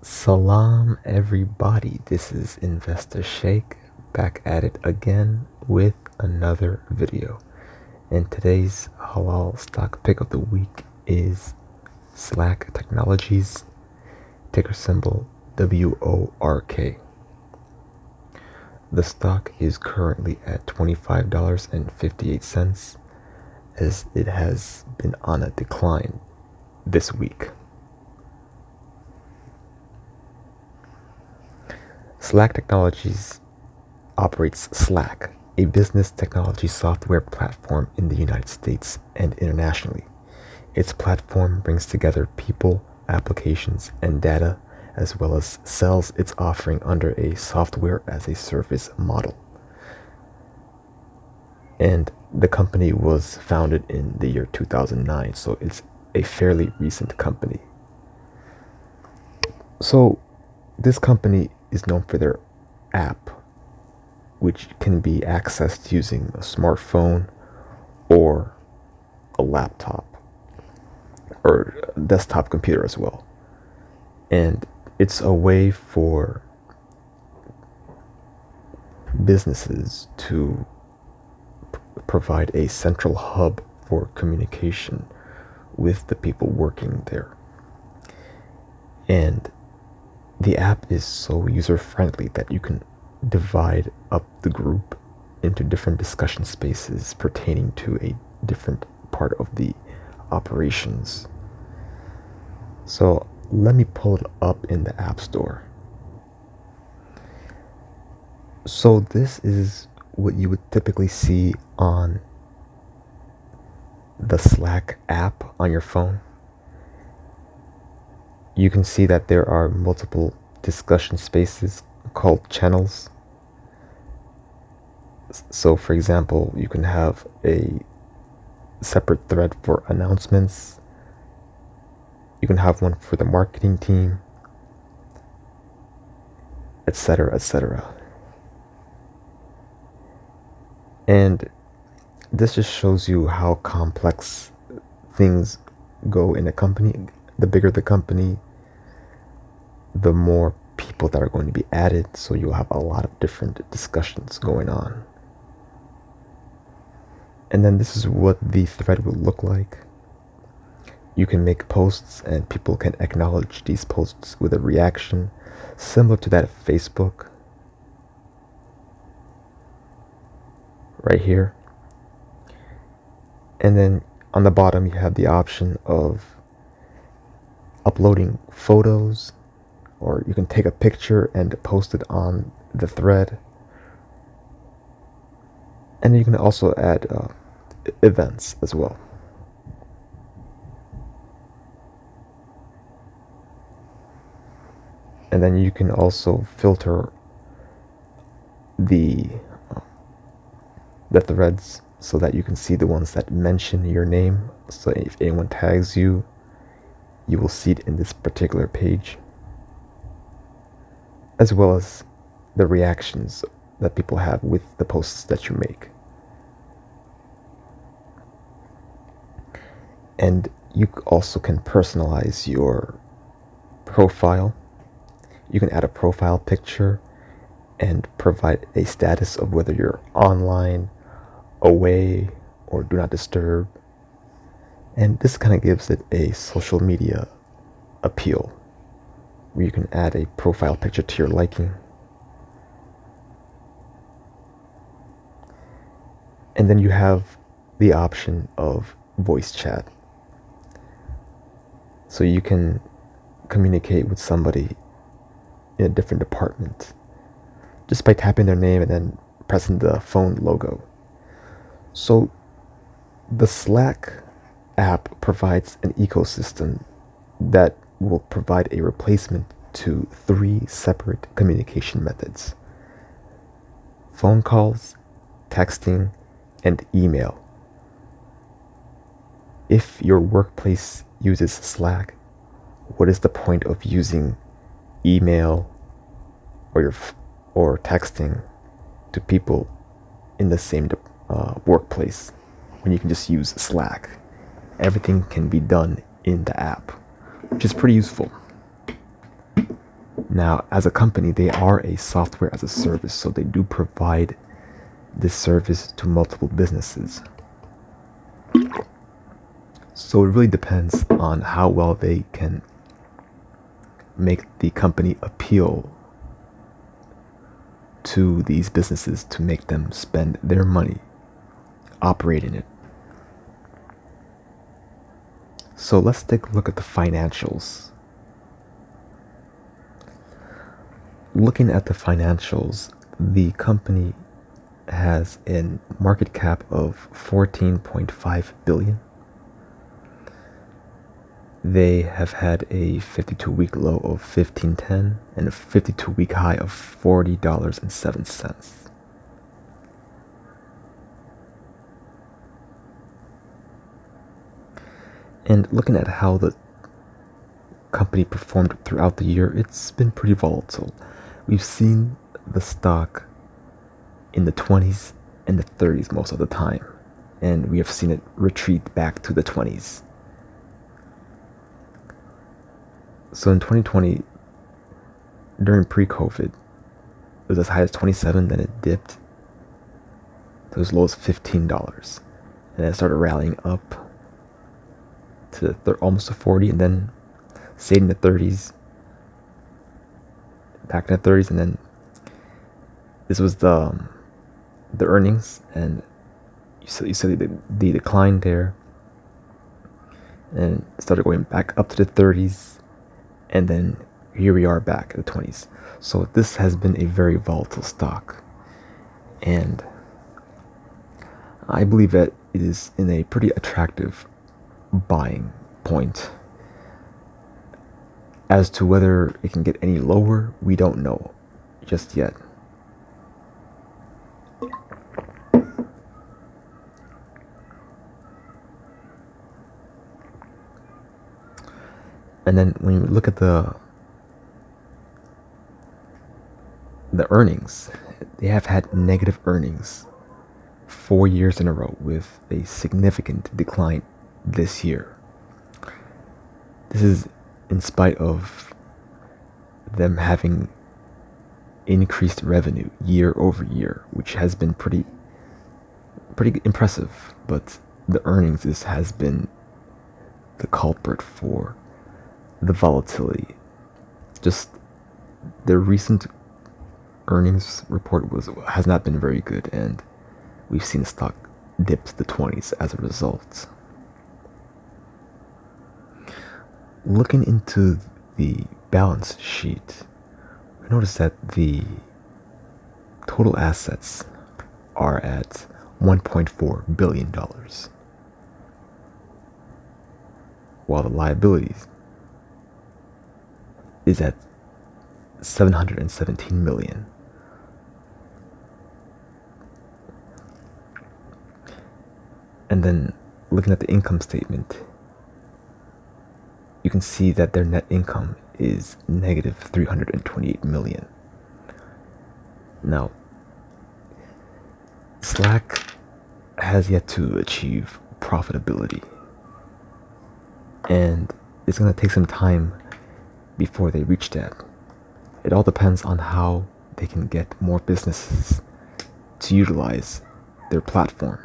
Salam, everybody. This is Investor Shake back at it again with another video. And today's Halal stock pick of the week is Slack Technologies, ticker symbol WORK. The stock is currently at $25.58 as it has been on a decline this week. Slack Technologies operates Slack, a business technology software platform in the United States and internationally. Its platform brings together people, applications, and data, as well as sells its offering under a software as a service model. And the company was founded in the year 2009, so it's a fairly recent company. So this company is known for their app, which can be accessed using a smartphone or a laptop or a desktop computer as well. And it's a way for businesses to provide a central hub for communication with the people working there. And the app is so user-friendly that you can divide up the group into different discussion spaces pertaining to a different part of the operations. So let me pull it up in the App Store. So this is what you would typically see on the Slack app on your phone. You can see that there are multiple discussion spaces called channels. So for example, you can have a separate thread for announcements. You can have one for the marketing team, etc., etc. And this just shows you how complex things go in a company. The bigger the company, the more people that are going to be added, so you'll have a lot of different discussions going on. And then this is what the thread will look like. You can make posts and people can acknowledge these posts with a reaction similar to that of Facebook right here. And then on the bottom you have the option of uploading photos, or you can take a picture and post it on the thread. And you can also add events as well. And then you can also filter the threads so that you can see the ones that mention your name. So if anyone tags you, you will see it in this particular page, as well as the reactions that people have with the posts that you make. And you also can personalize your profile. You can add a profile picture and provide a status of whether you're online, away, or do not disturb. And this kind of gives it a social media appeal, where you can add a profile picture to your liking. And then you have the option of voice chat. So you can communicate with somebody in a different department just by tapping their name and then pressing the phone logo. So the Slack app provides an ecosystem that will provide a replacement to 3 separate communication methods: phone calls, texting, and email. If your workplace uses Slack, what is the point of using email or texting to people in the same workplace when you can just use Slack? Everything can be done in the app, which is pretty useful. Now, as a company, they are a software as a service, so they do provide this service to multiple businesses. So it really depends on how well they can make the company appeal to these businesses to make them spend their money operating it. So let's take a look at the financials. Looking at the financials, the company has a market cap of 14.5 billion. They have had a 52-week low of 15.10 and a 52-week high of $40.07. And looking at how the company performed throughout the year, it's been pretty volatile. We've seen the stock in the 20s and the 30s most of the time, and we have seen it retreat back to the 20s. So in 2020, during pre-COVID, it was as high as 27, then it dipped to as low as $15, and then it started rallying up to almost to 40, and then stayed in the 30s, back in the 30s, and then this was the earnings, and you see the decline there, and started going back up to the 30s, and then here we are back at the 20s. So this has been a very volatile stock, and I believe that it is in a pretty attractive buying point. As to whether it can get any lower, we don't know just yet. And then when you look at the earnings, they have had negative earnings 4 years in a row with a significant decline this year. This is in spite of them having increased revenue year over year, which has been pretty impressive, but the earnings has been the culprit for the volatility. Just their recent earnings report has not been very good, and we've seen the stock dip to the 20s as a result. Looking into the balance sheet, we notice that the total assets are at $1.4 billion, while the liabilities is at 717 million. And then looking at the income statement, you can see that their net income is negative 328 million. Now, Slack has yet to achieve profitability, and it's going to take some time before they reach that. It all depends on how they can get more businesses to utilize their platform.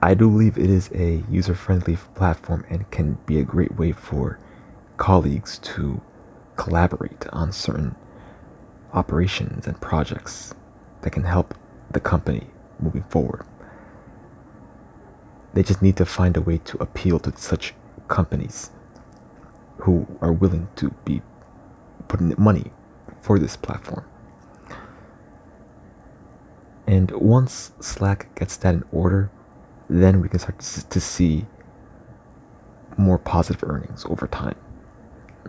I do believe it is a user-friendly platform and can be a great way for colleagues to collaborate on certain operations and projects that can help the company moving forward. They just need to find a way to appeal to such companies who are willing to be putting money for this platform. And once Slack gets that in order, then we can start to see more positive earnings over time.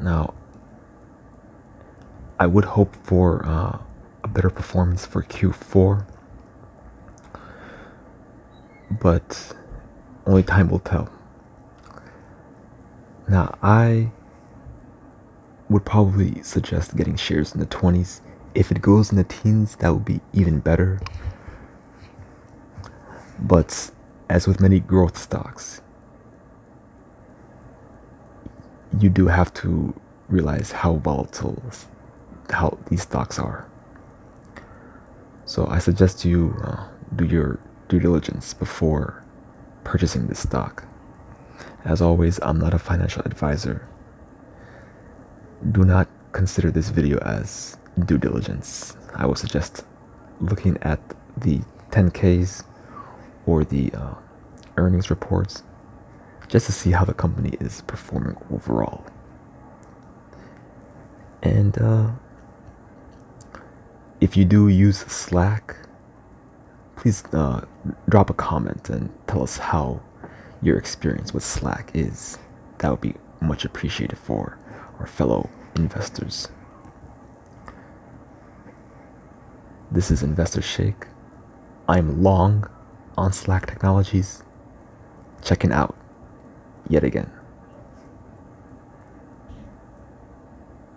Now, I would hope for a better performance for Q4, but only time will tell. Now, I would probably suggest getting shares in the 20s. If it goes in the teens, that would be even better. But as with many growth stocks, you do have to realize how volatile how these stocks are. So I suggest you do your due diligence before purchasing this stock. As always, I'm not a financial advisor. Do not consider this video as due diligence. I would suggest looking at the 10Ks or the earnings reports just to see how the company is performing overall. And if you do use Slack, please drop a comment and tell us how your experience with Slack is. That would be much appreciated for our fellow investors. This is Investor Shake. I'm long on Slack Technologies, checking out yet again.